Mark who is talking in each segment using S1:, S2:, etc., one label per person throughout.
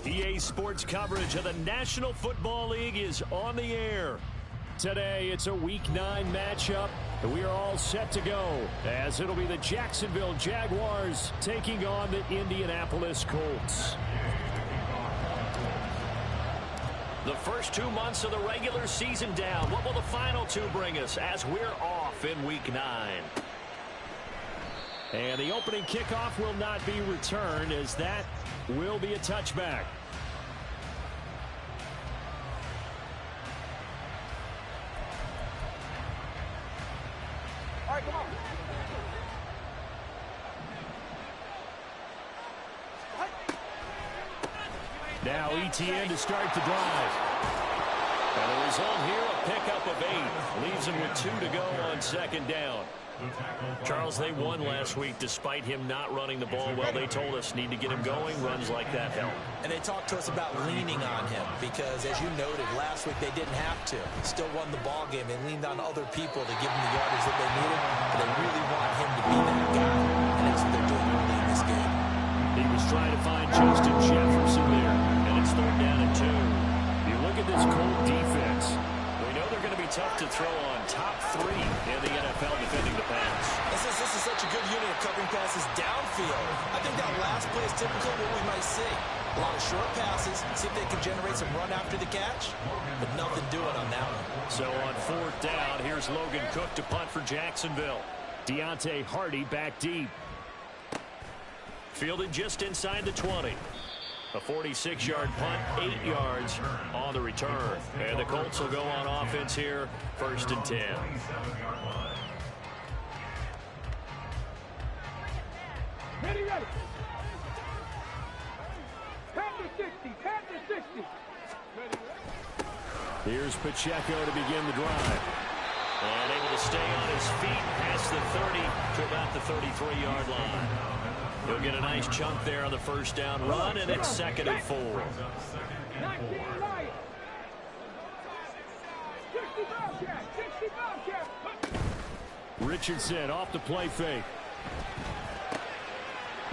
S1: EA Sports coverage of the National Football League is on the air. Today, it's a Week 9 matchup, and we are all set to go, as it'll be the Jacksonville Jaguars taking on the Indianapolis Colts. The first 2 months of the regular season down. What will the final 2 bring us as we're off in Week 9? And the opening kickoff will not be returned, as that will be a touchback.
S2: All right, come on.
S1: Now ETN to start the drive. And the result here, a pickup of 8. Leaves him with 2 to go on second down. Charles, they won last week despite him not running the ball well. They told us need to get him going. Runs like that help.
S2: And they talked to us about leaning on him because, as you noted, last week they didn't have to. Still won the ball game. They leaned on other people to give him the yardage that they needed. But they really want him to be that guy. And that's what they're doing early in this game.
S1: He was trying to find Justin Jefferson there. And it's third down and 2. You look at this Colt defense. We know they're going to be tough to throw on. Top 3 in the NFL defending the pass.
S2: This is such a good unit of covering passes downfield. I think that last play is typical of what we might see. A lot of short passes, see if they can generate some run after the catch, but nothing doing on that one.
S1: So on fourth down, here's Logan Cook to punt for Jacksonville. Deontay Hardy back deep. Fielded just inside the 20. A 46-yard punt, 8 yards on the return. And the Colts will go on offense here, first and 10.
S3: Ready. 10 to 60, 10 to 60.
S1: Here's Pacheco to begin the drive. And able to stay on his feet past the 30 to about the 33-yard line. He'll get a nice chunk there on the first down run, and it's second and 4.
S3: 19 Lions. 60 Bobcat, 60 Bobcat.
S1: Richardson off the play fake.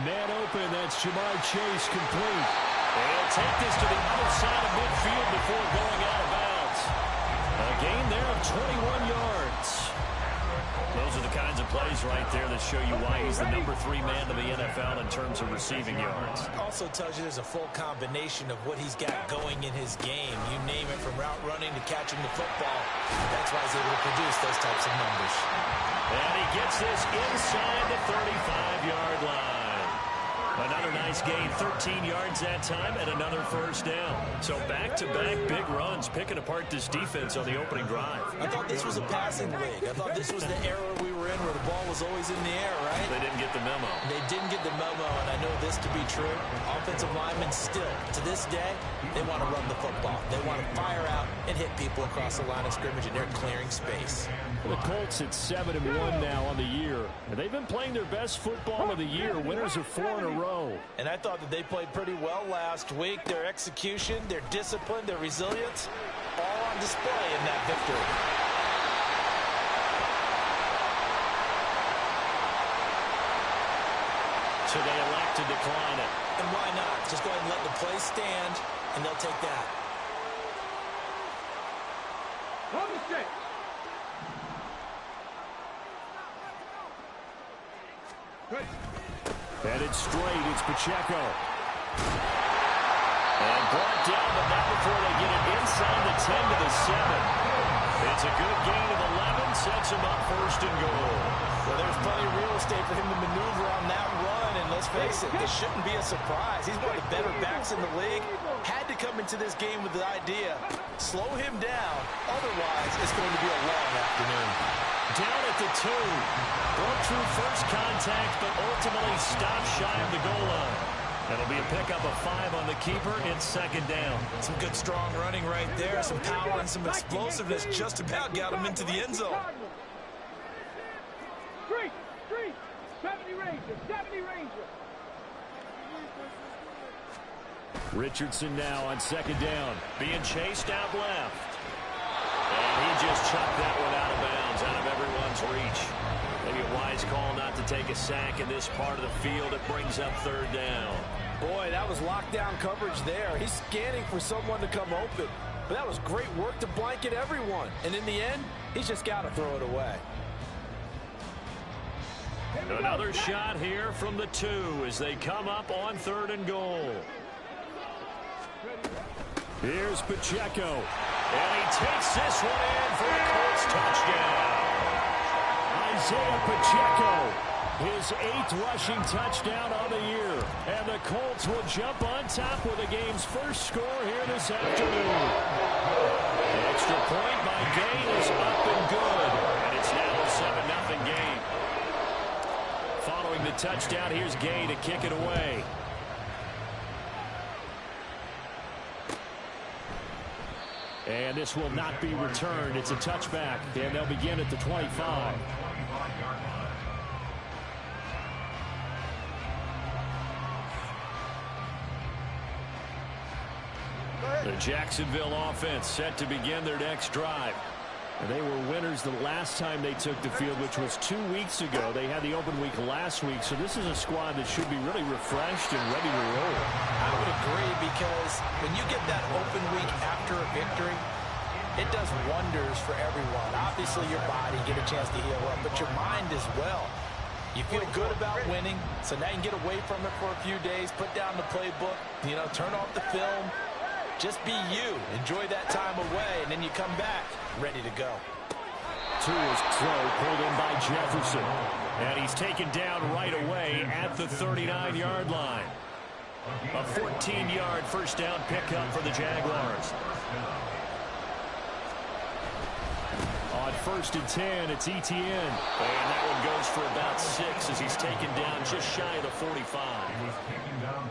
S1: Man open, that's Jamar Chase complete. They'll take this to the other side of midfield before going out of bounds. A gain there of 21 yards. Those are the kinds of plays right there that show you why he's the number 3 man in the NFL in terms of receiving yards.
S2: Also tells you there's a full combination of what he's got going in his game. You name it, from route running to catching the football. That's why he's able to produce those types of numbers.
S1: And he gets this inside the 35-yard line. Another nice gain, 13 yards that time, and another first down. So back-to-back big runs, picking apart this defense on the opening drive.
S2: I thought this was a passing league. I thought this was the era we were in where the ball was always in the air, right?
S1: They didn't get the memo.
S2: They didn't get the memo, and I know this to be true. Offensive linemen still, to this day, they want to run the football. They want to fire out and hit people across the line of scrimmage, and they're clearing space.
S1: The Colts at 7-1 now on the year. And they've been playing their best football of the year. Winners of 4 in a row.
S2: And I thought that they played pretty well last week. Their execution, their discipline, their resilience, all on display in that victory.
S1: So they elect to decline it.
S2: And why not? Just go ahead and let the play stand, and they'll take that.
S3: On the stick.
S1: Headed straight, it's Pacheco. And brought down, but not before they get it inside the 10 to the 7. It's a good gain of 11, sets him up first and goal.
S2: Well, there's plenty of real estate for him to maneuver on that run, and let's face it, this shouldn't be a surprise. He's one of the better backs in the league. Had to come into this game with the idea, slow him down, otherwise it's going to be a long afternoon.
S1: Down at the 2. Broke through first contact, but ultimately stopped shy of the goal line. That'll be a pickup of 5 on the keeper. It's second down.
S2: Some good strong running right there. Some power and some explosiveness just about got him into the end zone.
S3: 70 Ranger, 70 Ranger.
S1: Richardson now on second down. Being chased out left. And he just chucked that one out of bounds, out of everyone's reach. Maybe a wise call not to take a sack in this part of the field. It brings up third down.
S2: Boy, that was lockdown coverage there. He's scanning for someone to come open. But that was great work to blanket everyone. And in the end, he's just got to throw it away.
S1: Another shot here from the 2 as they come up on 3rd and goal. Here's Pacheco. And he takes this one in for a Colts touchdown. Isaiah Pacheco, his 8th rushing touchdown on the year. And the Colts will jump on top with the game's first score here this afternoon. The extra point by Gay is up and good. And it's now a 7-0 game. Following the touchdown, here's Gay to kick it away. And this will not be returned. It's a touchback, and they'll begin at the 25. The Jacksonville offense set to begin their next drive. And they were winners the last time they took the field, which was 2 weeks ago. They had the open week last week, so this is a squad that should be really refreshed and ready to roll.
S2: I would agree, because when you get that open week after a victory, it does wonders for everyone. Obviously, your body get a chance to heal up, but your mind as well. You feel good about winning, so now you can get away from it for a few days, put down the playbook, turn off the film. Just be you. Enjoy that time away, and then you come back ready to go.
S1: Tua's throw pulled in by Jefferson. And he's taken down right away at the 39-yard line. A 14-yard first down pickup for the Jaguars. On 1st and 10, it's Etienne. And that one goes for about 6 as he's taken down just shy of the 45.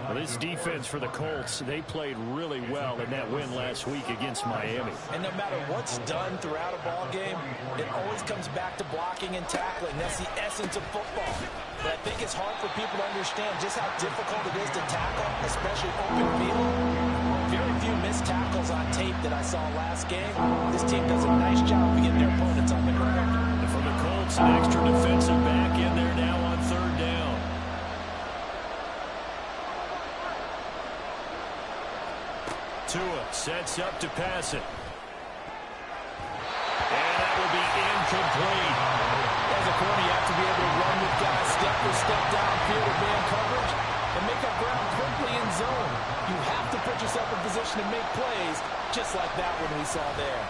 S1: Well, this defense for the Colts, they played really well in that win last week against Miami.
S2: And no matter what's done throughout a ball game, it always comes back to blocking and tackling. That's the essence of football. But I think it's hard for people to understand just how difficult it is to tackle, especially open field. Very few missed tackles on tape that I saw last game. This team does a nice job of getting their opponents on the ground.
S1: And for the Colts, an extra defensive back in there now on 3rd down. Tua sets up to pass it. And that will be incomplete.
S2: As a corner, you have to be able to run with guys step for step downfield with man coverage and make up ground quickly in zone. You have to put yourself in position to make plays, just like that one we saw there.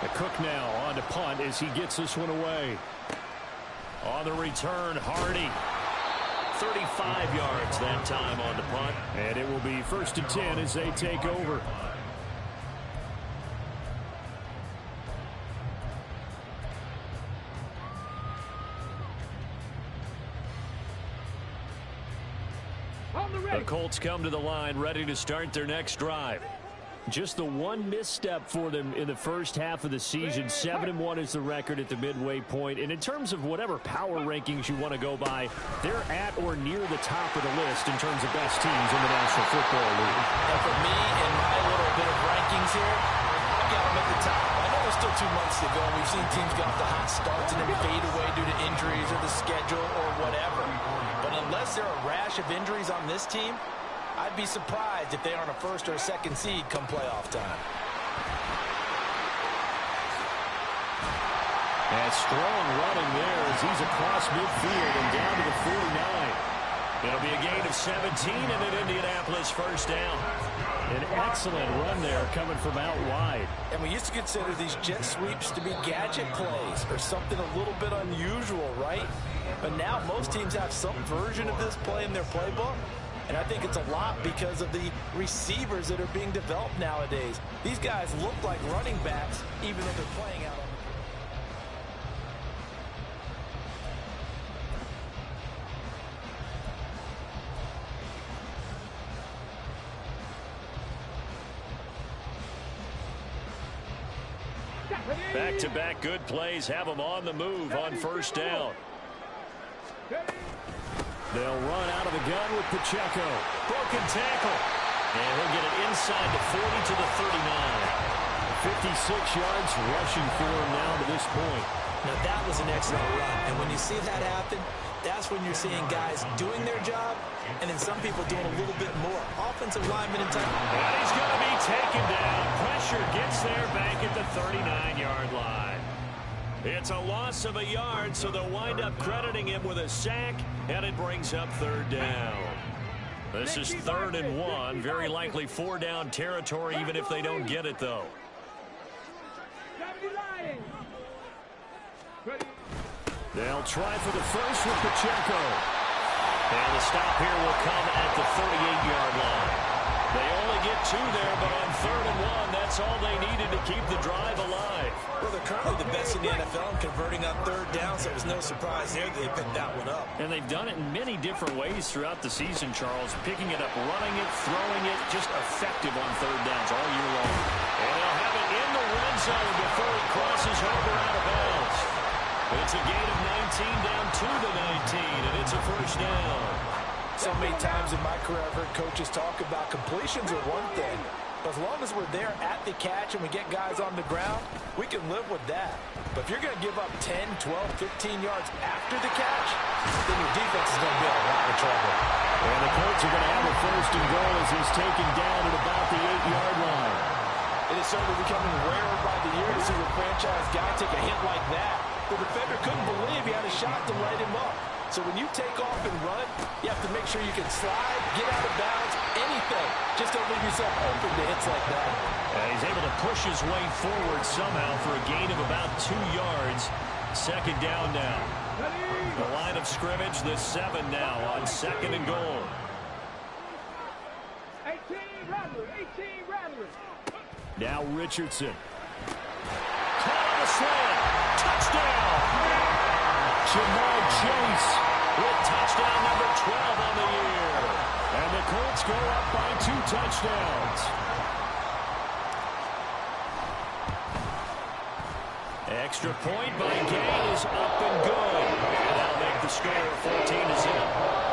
S1: The Cook now on to punt as he gets this one away. On the return, Hardy. 35 yards that time on the punt. And it will be 1st and 10 as they take over. The Colts come to the line ready to start their next drive. Just the one misstep for them in the first half of the season. 7-1 is the record at the midway point. And in terms of whatever power rankings you want to go by, they're at or near the top of the list in terms of best teams in the National Football League.
S2: And for me, in my little bit of rankings here, I've got them at the top. I know there's still 2 months to go. We've seen teams get off the hot starts and then fade away due to injuries or the schedule or whatever. But unless there are a rash of injuries on this team, I'd be surprised if they aren't a 1st or a 2nd seed come playoff time.
S1: And strong running there as he's across midfield and down to the 49. It'll be a gain of 17 and an Indianapolis first down. An excellent run there coming from out wide.
S2: And we used to consider these jet sweeps to be gadget plays or something a little bit unusual, right? But now most teams have some version of this play in their playbook. And I think it's a lot because of the receivers that are being developed nowadays. These guys look like running backs even though they're playing out on the
S3: field.
S1: Back-to-back good plays have them on the move on 1st down. They'll run out of the gun with Pacheco. Broken tackle. And he'll get it inside the 40 to the 39. 56 yards rushing for him now to this point.
S2: Now that was an excellent run. And when you see that happen, that That's when you're seeing guys doing their job, and then some people doing a little bit more. Offensive lineman and tight.
S1: And he's going to be taken down. Pressure gets there back at the 39-yard line. It's a loss of a yard, so they'll wind up crediting him with a sack, and it brings up third down. This is 3rd and 1. Very likely 4-down territory, even if they don't get it, though. They'll try for the first with Pacheco. And the stop here will come at the 38-yard line. They only get 2 there, but on 3rd and 1, that's all they needed to keep the drive alive.
S2: Well, they're currently the best in the NFL in converting on 3rd down, so it was no surprise there that they picked that one up.
S1: And they've done it in many different ways throughout the season, Charles. Picking it up, running it, throwing it, just effective on 3rd downs all year long. And they'll have it in the red zone before he crosses over out of bounds. It's a gain of 19 down to the 19, and it's a first down.
S2: So many times in my career I've heard coaches talk about completions are one thing. But as long as we're there at the catch and we get guys on the ground, we can live with that. But if you're going to give up 10, 12, 15 yards after the catch, then your defense is going to be in a lot of trouble.
S1: And the Colts are going to have a first and goal as he's taken down at about the 8-yard line.
S2: It is certainly becoming rarer by the year to see a franchise guy take a hit like that. The defender couldn't believe he had a shot to light him up. So when you take off and run, you have to make sure you can slide, get out of bounds, anything. Just don't leave yourself open to hits like that.
S1: And he's able to push his way forward somehow for a gain of about 2 yards. 2nd down now. The line of scrimmage, the 7 now on 2nd and goal.
S3: 18 Rattler.
S1: Now Richardson. Caught on the slant. Touchdown. Jamal Chase with touchdown number 12 on the year. And the Colts go up by 2 touchdowns. Extra point by Gay is up and good. And that'll make the score 14-0.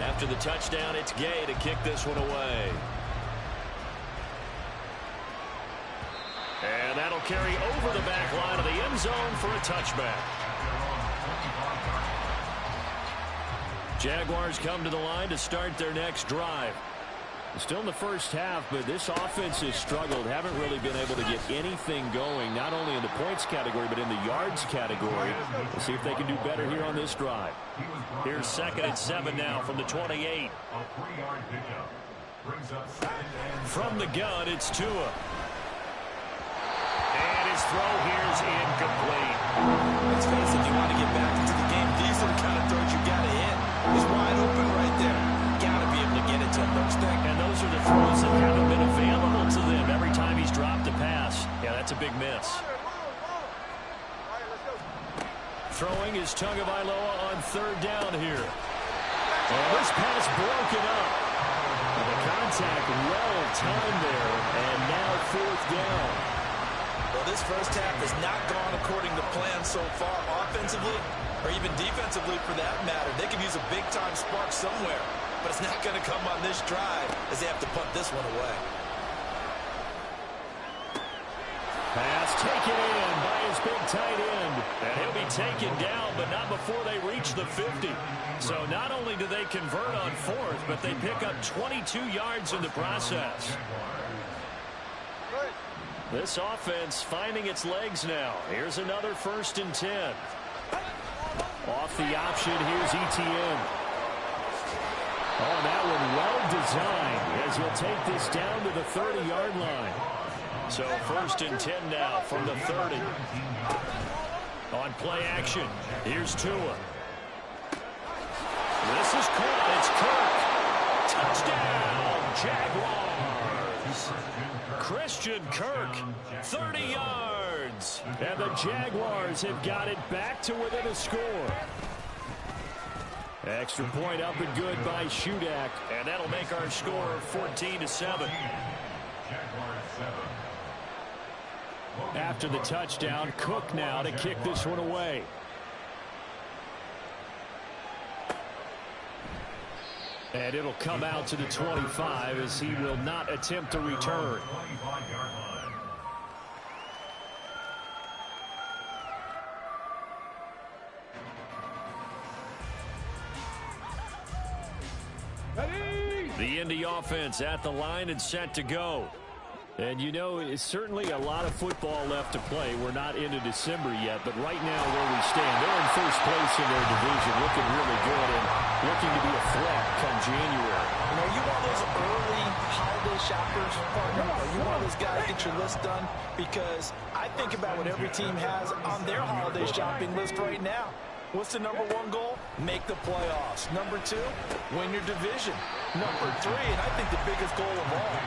S1: After the touchdown, it's Gay to kick this one away. And that'll carry over the back line of the end zone for a touchback. Jaguars come to the line to start their next drive. Still in the first half, but this offense has struggled. Haven't really been able to get anything going, not only in the points category, but in the yards category. We'll see if they can do better here on this drive. Here's 2nd and 7 now from the 28. From the gun, it's Tua. And his throw here is incomplete.
S2: Let's face it, if you want to get back into the game, these are the kind of throws you got to hit. He's wide open right there. Got to be able to get it to him, don't you think?
S1: And those are the throws that haven't been available to them every time he's dropped a pass. Yeah, that's a big miss. Throwing is Tagovailoa on 3rd down here. And this pass broken up. And the contact well timed there. And now 4th down.
S2: Well, this first half has not gone according to plan so far, offensively or even defensively for that matter. They could use a big-time spark somewhere, but it's not going to come on this drive as they have to punt this one away.
S1: Pass taken in by his big tight end. And he'll be taken down, but not before they reach the 50. So not only do they convert on 4th, but they pick up 22 yards in the process. This offense finding its legs now. Here's another 1st and 10. Off the option, here's ETN. Oh, that one well designed as he'll take this down to the 30-yard line. So 1st and 10 now from the 30. On play action, here's Tua. This is caught. It's Kirk. Touchdown, Jaguars. Christian Kirk, 30 yards. And the Jaguars have got it back to within a score. Extra point up and good by Shudak. And that'll make our score 14-7. After the touchdown, Cook now to kick this one away. And it'll come out to the 25 as he will not attempt to return. The Indy offense at the line and set to go. And you know, it's certainly a lot of football left to play. We're not into December yet, but right now where we stand, they're in first place in their division, looking really good and looking to be a threat come January.
S2: You know, you one of those early holiday shoppers, partner? Are you one of those guys get your list done? Because I think about what every team has on their holiday shopping list right now. What's the number one goal? Make the playoffs. Number two, win your division. Number three, and I think the biggest goal of all,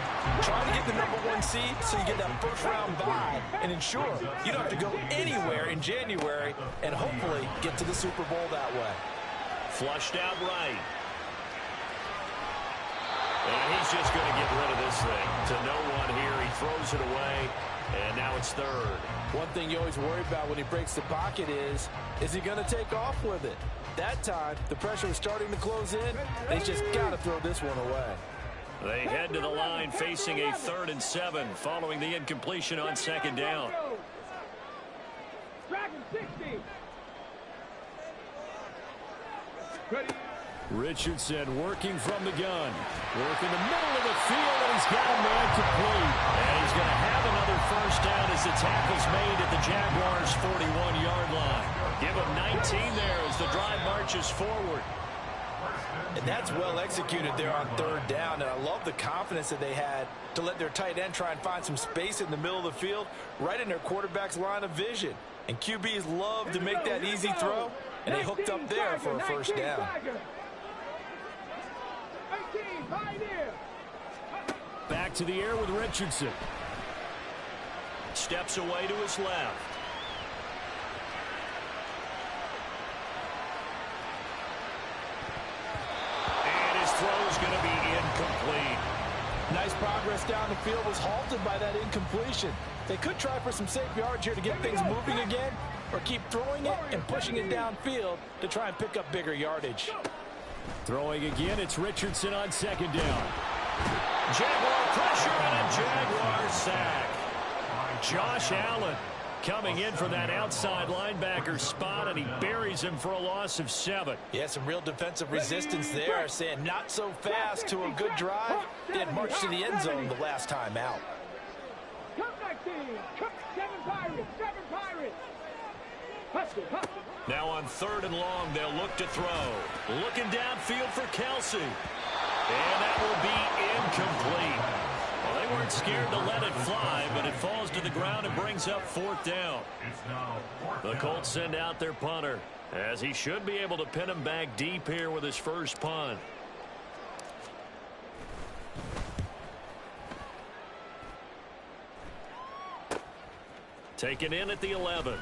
S2: try to get the number one seed so you get that first round bye and ensure you don't have to go anywhere in January and hopefully get to the Super Bowl that way.
S1: Flushed out right. And he's just going to get rid of this thing to no one here. He throws it away, and now it's third.
S2: One thing you always worry about when he breaks the pocket is he going to take off with it? That time, the pressure is starting to close in. They just got to throw this one away.
S1: They head to the line facing a 3rd and 7 following the incompletion on 2nd down.
S3: Dragon 60. Ready.
S1: Richardson working from the gun. Working the middle of the field, and he's got a man complete. And he's going to have another first down as the tackle's made at the Jaguars' 41-yard line. Give him 19 there as the drive marches forward.
S2: And that's well executed there on 3rd down, and I love the confidence that they had to let their tight end try and find some space in the middle of the field, right in their quarterback's line of vision. And QBs love to make that easy throw, and they hooked up there for a first down.
S1: Back to the air with Richardson. Steps away to his left. And his throw is going to be incomplete.
S2: Nice progress down the field was halted by that incompletion. They could try for some safe yards here to get things moving again, or keep throwing it and pushing it downfield to try and pick up bigger yardage.
S1: Throwing again, it's Richardson on 2nd down. Jaguar pressure and a Jaguar sack. Josh Allen coming in from that outside linebacker spot, and he buries him for a loss of 7.
S2: Yeah, some real defensive resistance there, saying not so fast to a good drive. They had marched to the end zone the last time out.
S3: Come back, team. Come, 7 Pirates. 7 Pirates. Hustle, hustle.
S1: Now on 3rd and long, they'll look to throw. Looking downfield for Kelsey. And that will be incomplete. Well, they weren't scared to let it fly, but it falls to the ground and brings up 4th down. The Colts send out their punter, as he should be able to pin him back deep here with his first punt. Taken in at the 11.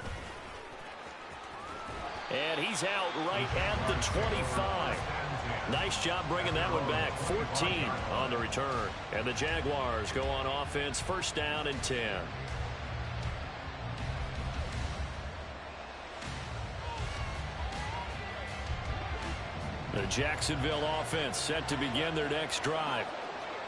S1: And he's out right at the 25. Nice job bringing that one back. 14 on the return. And the Jaguars go on offense, 1st down and 10. The Jacksonville offense set to begin their next drive.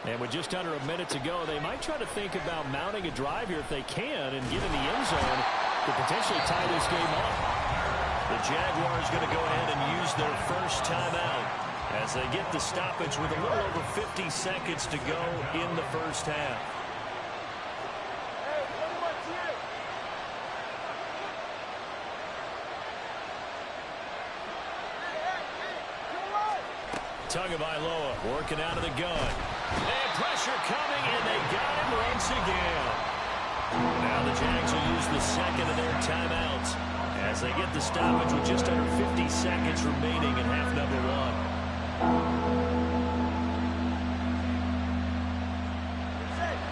S1: And with just under a minute to go, they might try to think about mounting a drive here if they can and get in the end zone to potentially tie this game up. The Jaguars going to go ahead and use their first timeout as they get the stoppage with a little over 50 seconds to go in the first half. Tagovailoa working out of the gun. And pressure coming, and they got him once again. Now the Jags will use the second of their timeouts as they get the stoppage with just under 50 seconds remaining in half number 1.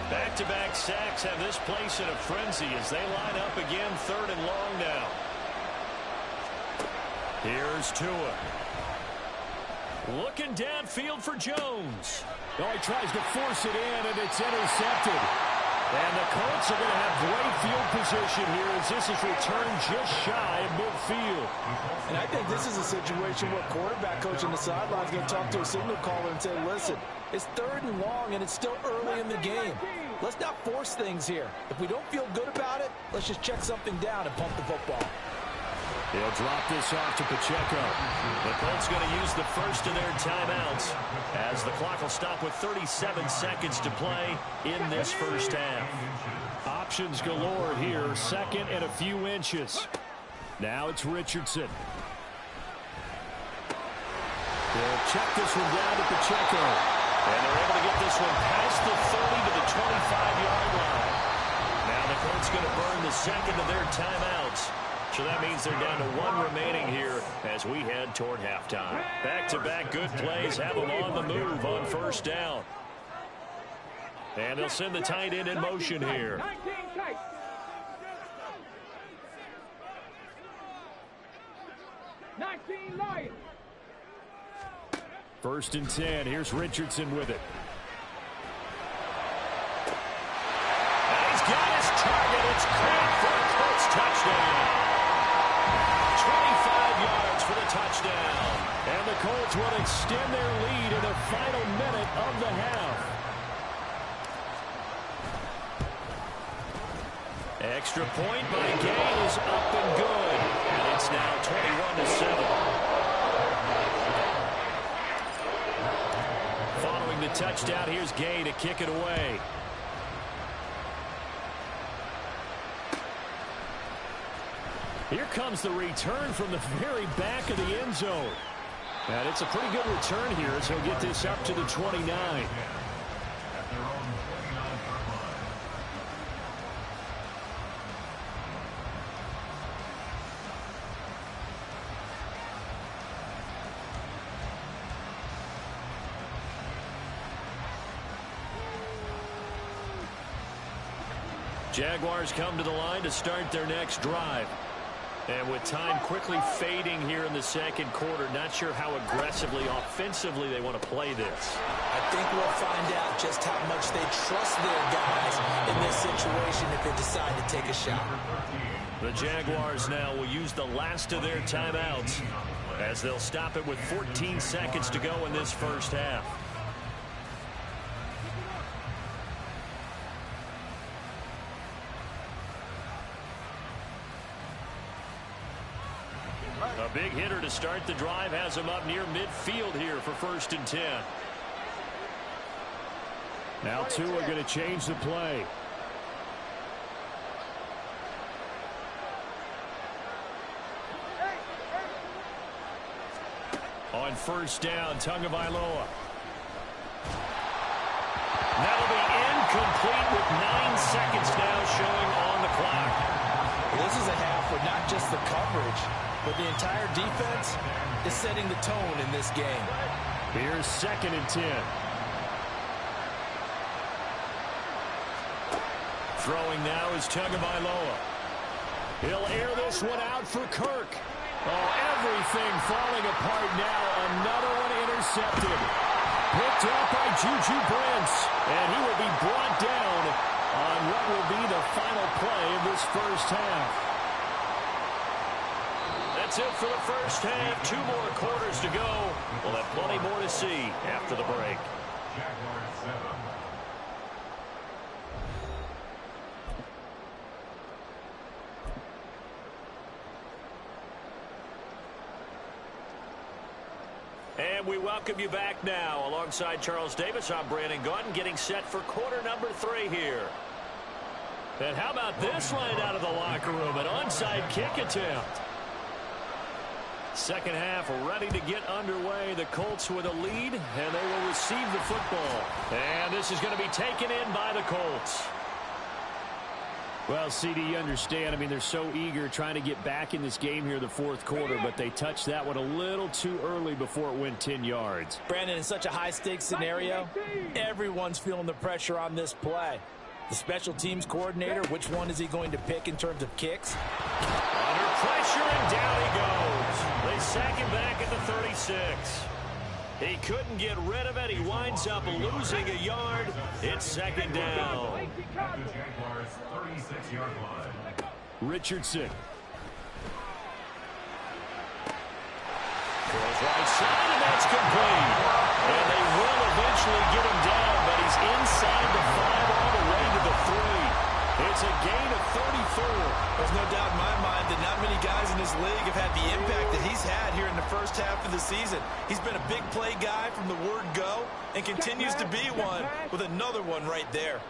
S1: Back-to-back sacks have this place in a frenzy as they line up again 3rd and long now. Here's Tua. Looking downfield for Jones. Oh, he tries to force it in, and it's intercepted. And the Colts are going to have great field position here as this is returned just shy of midfield.
S2: And I think this is a situation where quarterback coach on the sideline is going to talk to a signal caller and say, listen, it's 3rd and long and it's still early in the game. Let's not force things here. If we don't feel good about it, let's just check something down and pump the football.
S1: He'll drop this off to Pacheco. The Colts going to use the first of their timeouts as the clock will stop with 37 seconds to play in this first half. Options galore here, 2nd and a few inches. Now it's Richardson. They'll check this one down to Pacheco. And they're able to get this one past the 30 to the 25-yard line. Now the Colts going to burn the 2nd of their timeouts. So that means they're down to 1 remaining here as we head toward halftime. Back-to-back good plays have them on the move on 1st down. And they'll send the tight end in motion here.
S3: 19 Lions.
S1: 1st and 10. Here's Richardson with it. And he's got his target. It's caught for a Colts touchdown. 25 yards for the touchdown. And the Colts will extend their lead in the final minute of the half. Extra point by Gay is up and good. And it's now 21-7. Following the touchdown, here's Gay to kick it away. Here comes the return from the very back of the end zone. And it's a pretty good return here as he'll get this up to the 29. Jaguars come to the line to start their next drive. And with time quickly fading here in the 2nd quarter, not sure how aggressively, offensively they want to play this.
S2: I think we'll find out just how much they trust their guys in this situation if they decide to take a shot.
S1: The Jaguars now will use the last of their timeouts as they'll stop it with 14 seconds to go in this first half. A big hitter to start the drive has him up near midfield here for 1st and 10. Now 2 are going to change the play. On 1st down, Tagovailoa. That'll be incomplete with 9 seconds now showing on the clock.
S2: This is a half where not just the coverage, but the entire defense is setting the tone in this game.
S1: Here's 2nd and 10. Throwing now is Tagovailoa. He'll air this one out for Kirk. Oh, everything falling apart now. Another one intercepted. Picked up by Juju Brents. And he will be brought down on what will be the final play of this first half. That's it for the first half. 2 more quarters to go. We'll have plenty more to see after the break. And we welcome you back now. Alongside Charles Davis, I'm Brandon Gaudin, getting set for quarter number 3 here. And how about this line out of the locker room? An onside kick attempt. Second half ready to get underway. The Colts with a lead, and they will receive the football. And this is going to be taken in by the Colts. Well, CD, you understand. I mean, they're so eager trying to get back in this game here in the 4th quarter, but they touched that one a little too early before it went 10 yards.
S2: Brandon, in such a high-stakes scenario, everyone's feeling the pressure on this play. The special teams coordinator, which one is he going to pick in terms of kicks?
S1: Under pressure, and down he goes. They sack him back at the 36. He couldn't get rid of it. He winds up losing a yard. It's second down. Richardson. Throws right side, and that's complete. And they will eventually get him down, but he's inside the 5 all the way to the 3. It's a gain of 34.
S2: There's no doubt in my mind that not many guys in this league have had the impact that he's had here in the first half of the season. He's been a big play guy from the word go and continues to be one with another one right there.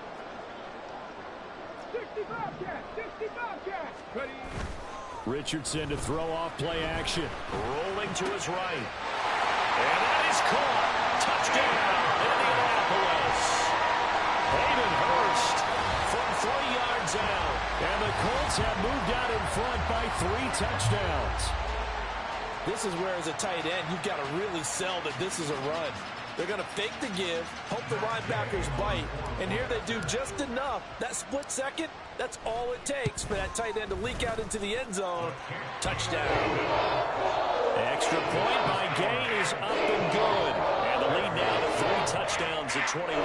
S3: 65 catch. Ready.
S1: Richardson to throw off play action. Rolling to his right. And that is caught. Touchdown, Indianapolis. Hayden Hurst from 3 yards out. And the Colts have moved out in front by 3 touchdowns.
S2: This is where, as a tight end, you've got to really sell that this is a run. They're going to fake the give, hope the linebackers bite, and here they do just enough. That split second, that's all it takes for that tight end to leak out into the end zone. Touchdown.
S1: Extra point by Gay is up and good. And the lead now to 3 touchdowns at 21.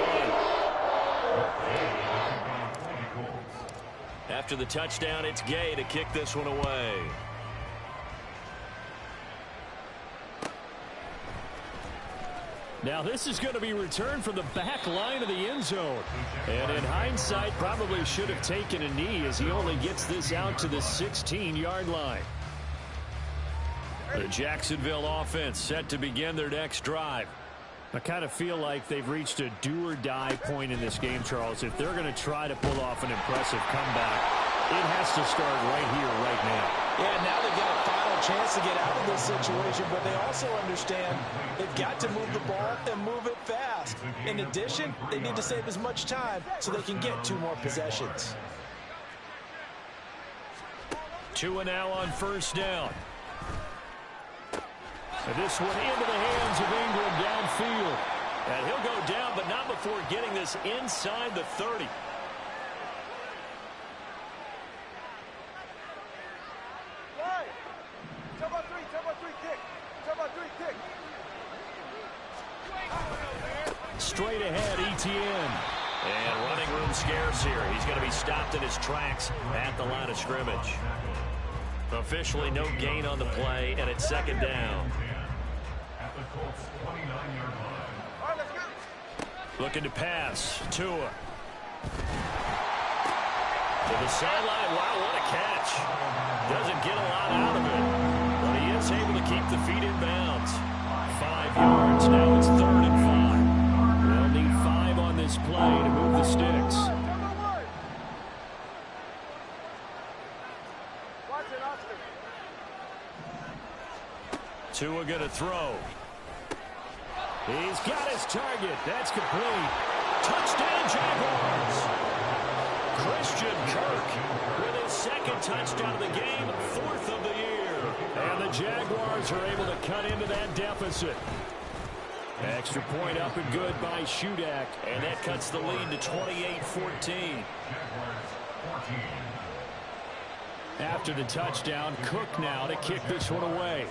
S1: After the touchdown, it's Gay to kick this one away. Now this is going to be returned from the back line of the end zone. And in hindsight, probably should have taken a knee as he only gets this out to the 16-yard line. The Jacksonville offense set to begin their next drive. I kind of feel like they've reached a do-or-die point in this game, Charles. If they're going to try to pull off an impressive comeback, it has to start right here, right now.
S2: Yeah, now they've got a final chance to get out of this situation, but they also understand they've got to move the ball and move it fast. In addition, they need to save as much time so they can get 2 more possessions.
S1: Tua now on first down. And this one into the hands of Ingram downfield. And he'll go down, but not before getting this inside the 30. Straight ahead, ETN. And running room scarce here. He's going to be stopped in his tracks at the line of scrimmage. Officially no gain on the play, and it's second down. Looking to pass. Tua. To the sideline. Wow, what a catch. Doesn't get a lot out of it, but he is able to keep the feet in bounds. 5 yards. Now it's 3rd and 5. They'll need 5 on this play to move the sticks. Tua going to throw. He's got his target. That's complete. Touchdown, Jaguars. Christian Kirk with his 2nd touchdown of the game, 4th of the year. And the Jaguars are able to cut into that deficit. Extra point up and good by Shudak. And that cuts the lead to 28-14. After the touchdown, Cook now to kick this one away.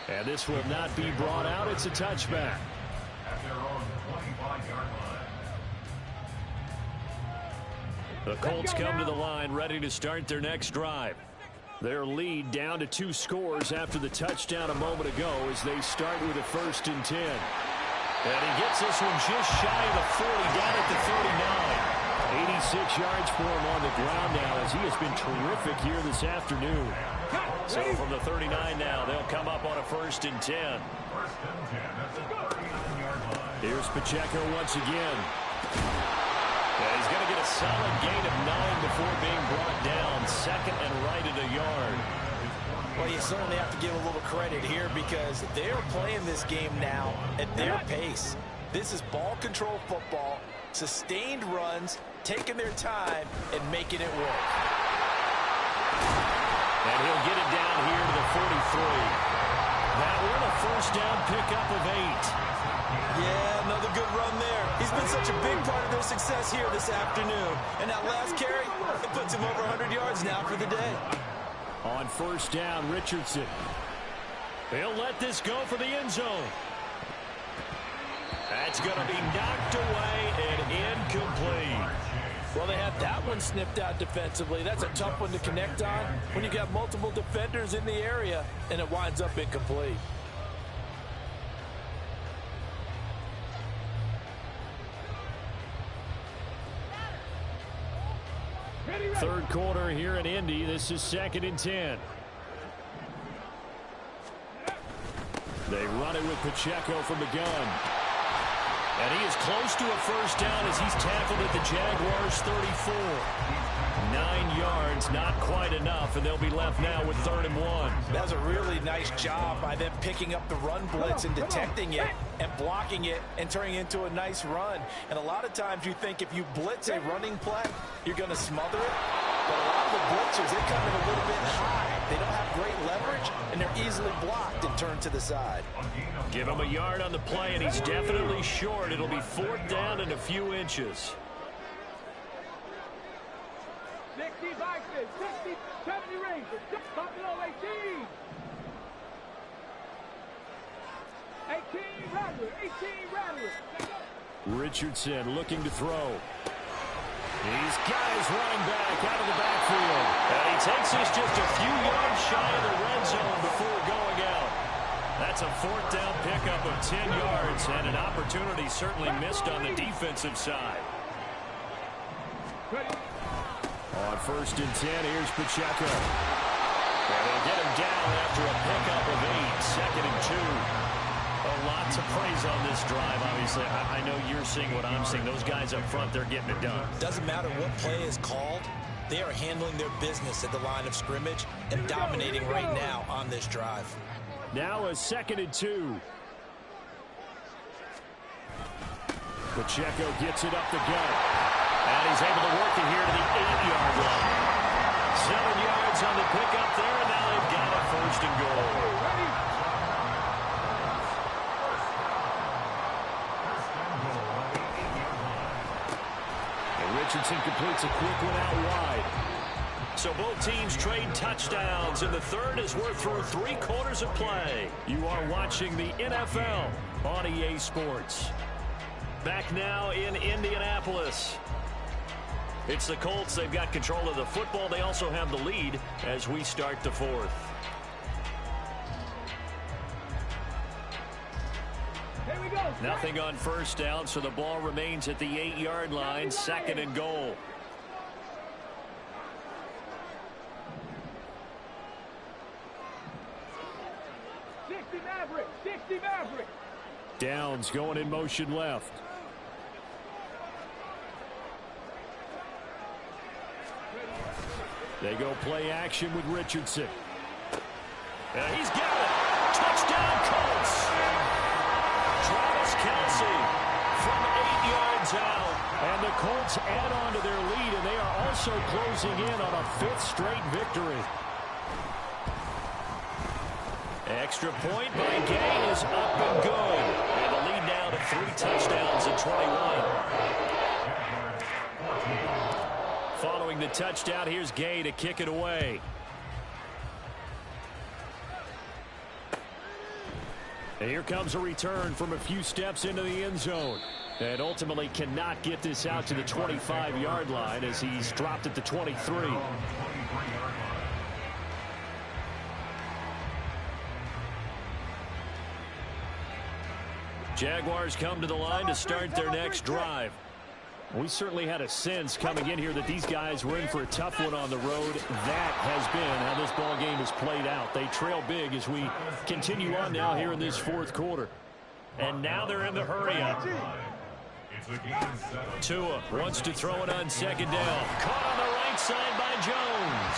S1: And this will not be brought out. It's a touchback. The Colts come to the line ready to start their next drive. Their lead down to 2 scores after the touchdown a moment ago as they start with a 1st and 10. And he gets this one just shy of the 40, down at the 39. 86 yards for him on the ground now as he has been terrific here this afternoon. So from the 39 now, they'll come up on a 1st and 10. Here's Pacheco once again. And he's going to get a solid gain of 9 before being brought down. 2nd and right at a yard.
S2: Well, you certainly have to give a little credit here because they're playing this game now at their pace. This is ball control football, sustained runs, taking their time, and making it work.
S1: And he'll get it down here to the 43. That one a 1st down pickup of 8.
S2: Yeah, another good run there. He's been such a big part of their success here this afternoon. And that last carry, it puts him over 100 yards now for the day.
S1: On first down, Richardson. He'll let this go for the end zone. That's going to be knocked away and incomplete.
S2: Well, they had that one sniffed out defensively. That's a tough one to connect on when you got multiple defenders in the area, and it winds up incomplete.
S1: Third quarter here in Indy. This is 2nd and 10. They run it with Pacheco from the gun. And he is close to a first down as he's tackled at the Jaguars' 34. 9 yards, not quite enough, and they'll be left now with 3rd and 1.
S2: That was a really nice job by them picking up the run blitz and detecting it and blocking it and turning it into a nice run. And a lot of times you think if you blitz a running play, you're going to smother it. But a lot of the blitzers, they come in a little bit high. They don't have great leverage, and they're easily blocked and turned to the side.
S1: Give him a yard on the play, and he's definitely short. It'll be 4th down and a few inches.
S3: 60 Vikings, 60, 70 Rangers, Buffalo 18. 18 Rattlers, 18 Rattlers.
S1: Richardson looking to throw. He's got his running back out of the backfield. And he takes this just a few yards shy of the red zone before going out. That's a 4th down pickup of 10 yards, and an opportunity certainly missed on the defensive side. On 1st and 10, here's Pacheco. And they'll get him down after a pickup of 8, 2nd and 2. A lot to praise on this drive, obviously. I know you're seeing what I'm seeing. Those guys up front, they're getting it done.
S2: Doesn't matter what play is called. They are handling their business at the line of scrimmage and dominating right now on this drive.
S1: Now a 2nd and 2. Pacheco gets it up the gut. And he's able to work it here to the 8-yard line. 7 yards on the pickup there, and now they've got a 1st and goal. Richardson completes a quick one out wide. So both teams trade touchdowns, and the third as we're through 3 quarters of play. You are watching the NFL on EA Sports. Back now in Indianapolis. It's the Colts. They've got control of the football. They also have the lead as we start the 4th. Nothing on first down, so the ball remains at the 8-yard line, 2nd and goal.
S3: Maverick.
S1: Downs going in motion left. They go play action with Richardson. And he's got it. Touchdown, Colts. Kelsey from 8 yards out. And the Colts add on to their lead, and they are also closing in on a 5th straight victory. Extra point by Gay is up and good. And the lead now to 3 touchdowns at 21. Following the touchdown, here's Gay to kick it away. And here comes a return from a few steps into the end zone. And ultimately cannot get this out to the 25-yard line as he's dropped at the 23. Jaguars come to the line to start their next drive. We certainly had a sense coming in here that these guys were in for a tough one on the road. That has been how this ball game has played out. They trail big as we continue on now here in this 4th quarter. And now they're in the hurry-up. Tua wants to throw it on 2nd down. Caught on the right side by Jones.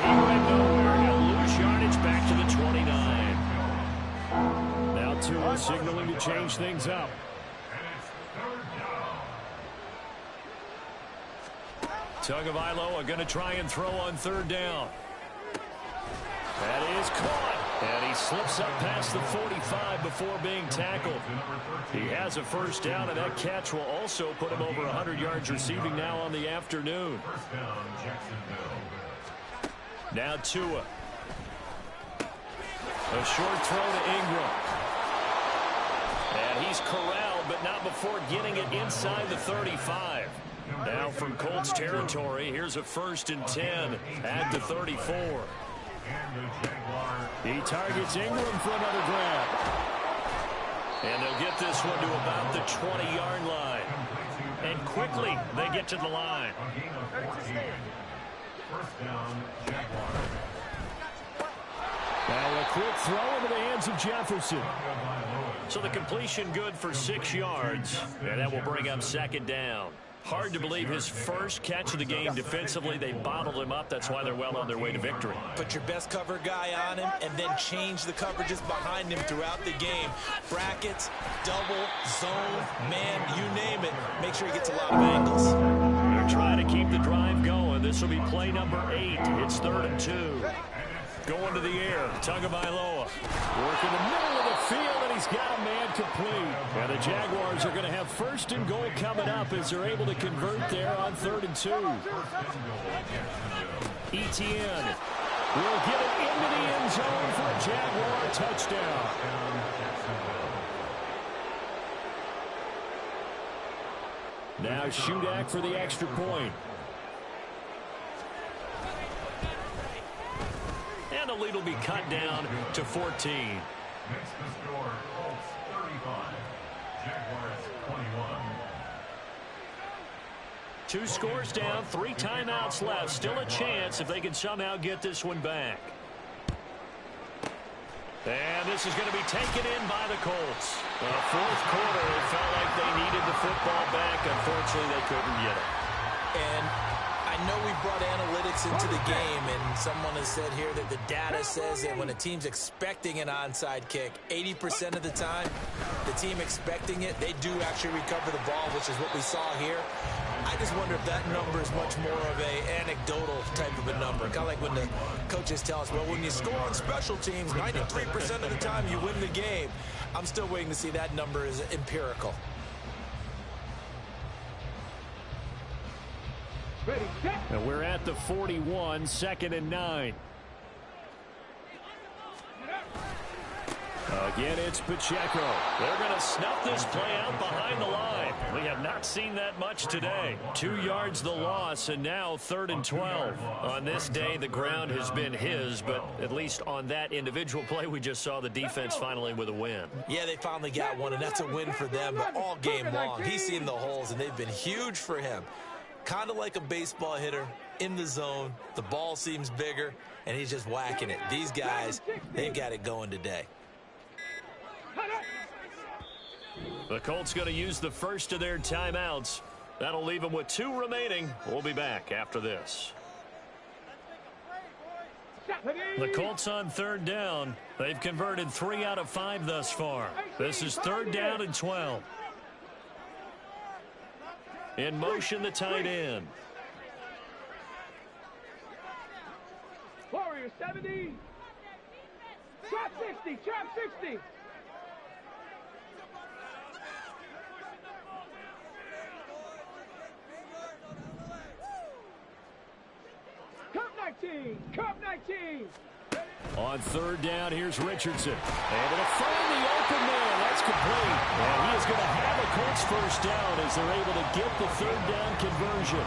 S1: And he went nowhere. He'll lose yardage back to the 29. Now Tua signaling to change things up. Tagovailoa are going to try and throw on 3rd down. That is caught. And he slips up past the 45 before being tackled. He has a 1st down, and that catch will also put him over 100 yards receiving now on the afternoon. Now Tua. A short throw to Ingram. And he's corralled, but not before getting it inside the 35. Now from Colts territory, here's a 1st and 10 at the 34. He targets Ingram for another grab. And they'll get this one to about the 20-yard line. And quickly, they get to the line. Now a quick throw into the hands of Jefferson. So the completion good for 6 yards. And that will bring up 2nd down. Hard to believe his first catch of the game defensively. They bottled him up. That's why they're well on their way to victory.
S2: Put your best cover guy on him and then change the coverages behind him throughout the game. Brackets, double, zone, man, you name it. Make sure he gets a lot of angles.
S1: They're trying to keep the drive going. This will be play number 8. It's 3rd and 2. Going to the air. Tagovailoa. Working the middle of the field, and he's got a man complete. And the Jaguars are going to have 1st and goal coming up as they're able to convert there on 3rd and 2. Etienne will get it into the end zone for a Jaguar touchdown. Now Shudak for the extra point. And the lead will be cut down to 14.
S4: Makes the score Colts 35, Jaguars 21.
S1: 2 scores down, 3 timeouts left. Still a chance if they can somehow get this one back. And this is going to be taken in by the Colts. The 4th quarter, it felt like they needed the football back. Unfortunately, they couldn't get it.
S2: And I know we brought analytics into the game, and someone has said here that the data says that when a team's expecting an onside kick, 80% of the time, the team expecting it, they do actually recover the ball, which is what we saw here. I just wonder if that number is much more of a anecdotal type of a number. Kind of like when the coaches tell us, well, when you score on special teams, 93% of the time you win the game. I'm still waiting to see that number is empirical.
S3: Ready, set.
S1: And we're at the 41, 2nd and 9. Again, it's Pacheco. They're going to snuff this play out behind the line. We have not seen that much today. 2 yards the loss, and now 3rd and 12. On this day, the ground has been his, but at least on that individual play, we just saw the defense finally with a win.
S2: Yeah, they finally got one, and that's a win for them, but all game long. He's seen the holes, and they've been huge for him. Kind of like a baseball hitter in the zone. The ball seems bigger, and he's just whacking it. These guys, they've got it going today.
S1: The Colts going to use the first of their timeouts. That'll leave them with 2 remaining. We'll be back after this. The Colts on 3rd down. They've converted 3 out of 5 thus far. This is 3rd down and 12. In motion, the tight end.
S3: Warrior 70. Trap 60. Trap 60. Cup 19. Cup 19.
S1: On 3rd down, here's Richardson. Able to find the open man. That's complete. And he is going to have a Colts 1st down as they're able to get the 3rd down conversion.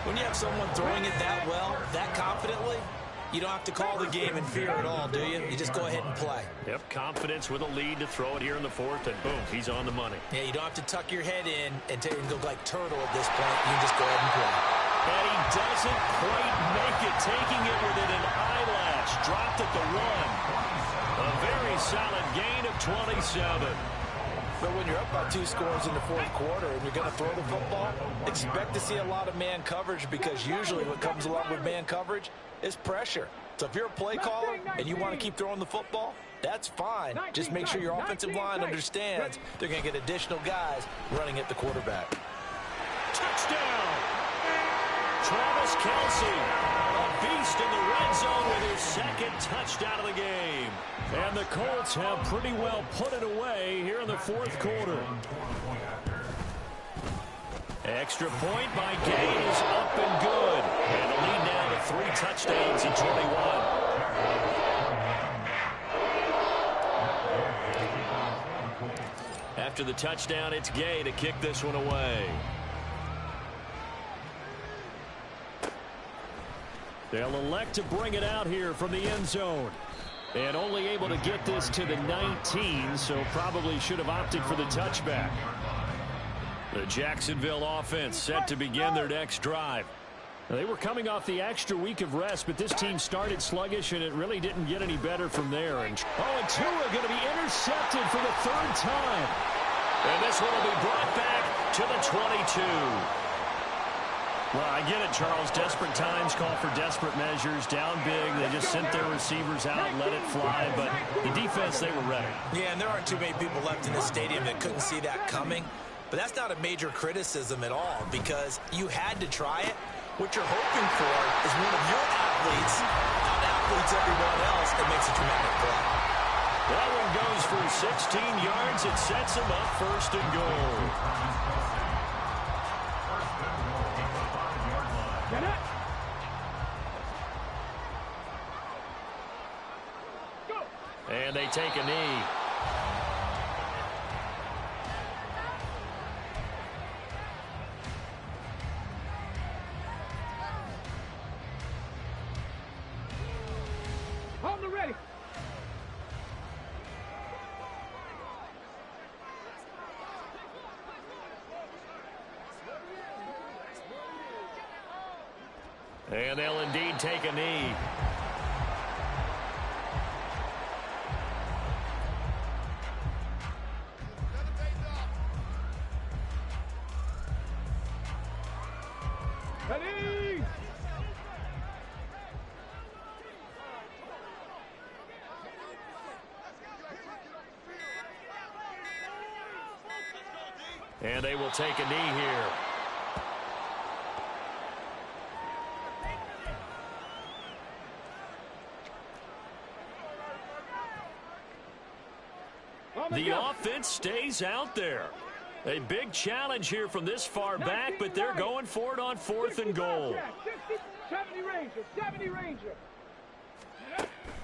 S2: When you have someone throwing it that well, that confidently, you don't have to call the game in fear at all, do you? You just go ahead and play.
S1: Yep, confidence with a lead to throw it here in the 4th, and boom, he's on the money.
S2: Yeah, you don't have to tuck your head in and go like turtle at this point. You can just go ahead and play.
S1: And he doesn't quite make it, taking it within an eyelash. Dropped at the 1. A very solid gain of 27.
S2: But when you're up by 2 scores in the 4th quarter and you're going to throw the football, expect to see a lot of man coverage, because usually what comes along with man coverage is pressure. So if you're a play caller and you want to keep throwing the football, that's fine. Just make sure your offensive line understands they're going to get additional guys running at the quarterback.
S1: Touchdown! Travis Kelce, a beast in the red zone with his 2nd touchdown of the game. And the Colts have pretty well put it away here in the 4th quarter. Extra point by Gay is up and good. And the lead now to 3 touchdowns in 21. After the touchdown, it's Gay to kick this one away. They'll elect to bring it out here from the end zone. And only able to get this to the 19, so probably should have opted for the touchback. The Jacksonville offense set to begin their next drive. Now, they were coming off the extra week of rest, but this team started sluggish, and it really didn't get any better from there. And Tua going to be intercepted for the 3rd time. And this one will be brought back to the 22. Well, I get it, Charles. Desperate times call for desperate measures. Down big, they just sent their receivers out and let it fly. But the defense, they were ready.
S2: Yeah, and there aren't too many people left in the stadium that couldn't see that coming. But that's not a major criticism at all, because you had to try it. What you're hoping for is one of your athletes out-athletes everyone else that makes a tremendous play.
S1: That one goes for 16 yards. It sets him up 1st and goal.
S3: Get it. Go.
S1: And they take a knee.
S3: Hold the ready.
S1: And they'll indeed take a knee.
S3: Ready.
S1: And they will take a knee here. The offense stays out there. A big challenge here from this far back, but they're going for it on 4th and goal.
S3: 70 Ranger.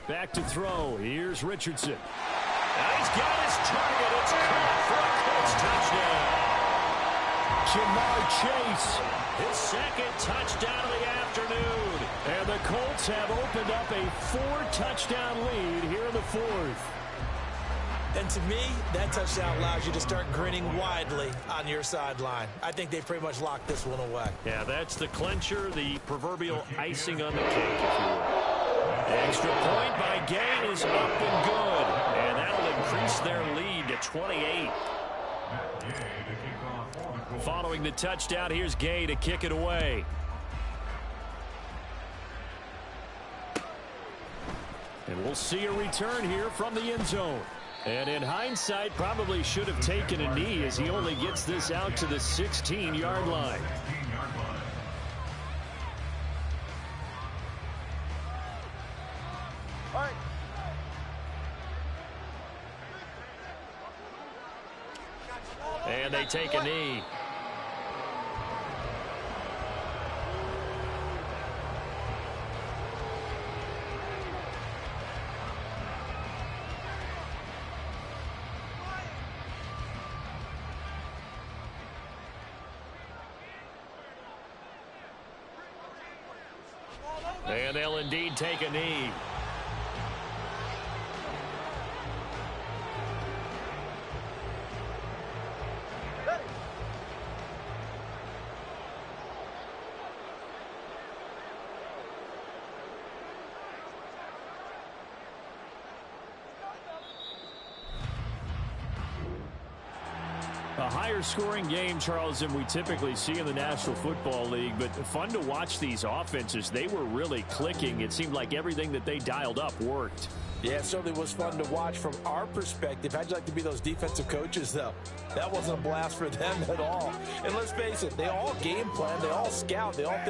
S1: Back to throw. Here's Richardson. Now he's got his target. It's caught for a Colts touchdown. Jamar Chase, his 2nd touchdown of the afternoon. And the Colts have opened up a 4-touchdown lead here in the 4th.
S2: And to me, that touchdown allows you to start grinning widely on your sideline. I think they pretty much locked this one away.
S1: Yeah, that's the clincher, the proverbial icing on the cake, if you will. Extra point by Gay is up and good. And that'll increase their lead to 28. Following the touchdown, here's Gay to kick it away. And we'll see a return here from the end zone. And in hindsight, probably should have taken a knee as he only gets this out to the 16-yard line.
S2: All right.
S1: And they take a knee. And they'll indeed take a knee. A higher scoring game, Charles, than we typically see in the National Football League, but fun to watch these offenses. They were really clicking. It seemed like everything that they dialed up worked.
S2: Yeah, it certainly was fun to watch from our perspective. How'd you like to be those defensive coaches, though? That wasn't a blast for them at all. And let's face it, they all game plan, they all scout, they all think